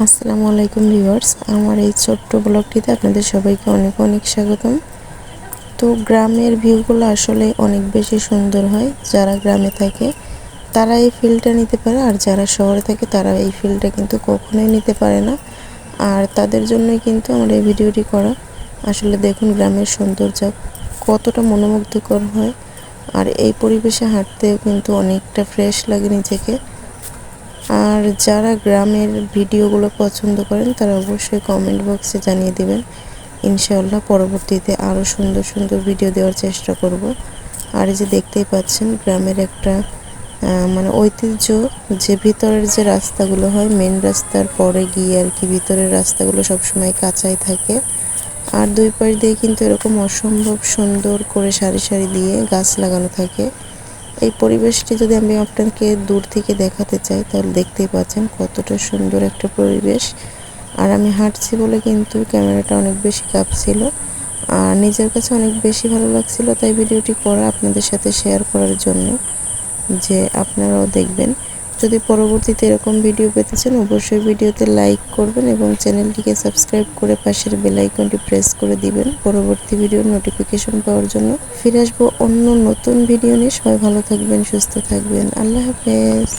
আসসালামু আলাইকুম ভিউয়ার্স, আমার এই ছোট্ট ব্লগটিতে আপনাদের সবাইকে অনেক অনেক স্বাগতম। তো গ্রামের ভিউগুলো আসলে অনেক বেশি সুন্দর হয়। যারা গ্রামে থাকে তারা এই ফিলটা নিতে পারে, আর যারা শহরে থাকে তারা এই ফিলটা কিন্তু কখনোই নিতে পারে না। আর তাদের জন্যই কিন্তু আমার এই ভিডিওটি করা। আসলে দেখুন গ্রামের সৌন্দর্য কতটা মনোমুগ্ধকর হয়, আর এই পরিবেশে হাঁটতেও কিন্তু অনেকটা ফ্রেশ লাগে নিজেকে। আর যারা গ্রামের ভিডিওগুলো পছন্দ করেন তারা অবশ্যই কমেন্ট বক্সে জানিয়ে দেবেন। ইনশাআল্লাহ পরবর্তীতে আরও সুন্দর সুন্দর ভিডিও দেওয়ার চেষ্টা করব। আর এই যে দেখতেই পাচ্ছেন গ্রামের একটা ঐতিহ্য, যে ভিতরের যে রাস্তাগুলো হয় মেন রাস্তার পরে গিয়ে আর কি ভিতরের রাস্তাগুলো সবসময় কাঁচাই থাকে। আর দুই পাশ দিয়ে কিন্তু এরকম অসম্ভব সুন্দর করে সারি সারি দিয়ে গাছ লাগানো থাকে। এই পরিবেশটি যদি আমি আপনাকে দূর থেকে দেখাতে চাই তাহলে দেখতেই পাচ্ছেন কতটা সুন্দর একটা পরিবেশ। আর আমি হাঁটছি বলে কিন্তু ক্যামেরাটা অনেক বেশি কাঁপছিল, আর নিজের কাছে অনেক বেশি ভালো লাগছিল, তাই ভিডিওটি করা আপনাদের সাথে শেয়ার করার জন্য, যে আপনারাও দেখবেন। যদি পরবর্তীতে এরকম ভিডিও পেতে চান অবশ্যই ভিডিওতে লাইক করবেন এবং চ্যানেলটিকে সাবস্ক্রাইব করে পাশের বেল আইকনটি প্রেস করে দিবেন পরবর্তী ভিডিওর নোটিফিকেশন পাওয়ার জন্য। ফিরে আসবো অন্য নতুন ভিডিও নিয়ে। সবাই ভালো থাকবেন, সুস্থ থাকবেন। আল্লাহ হাফেজ।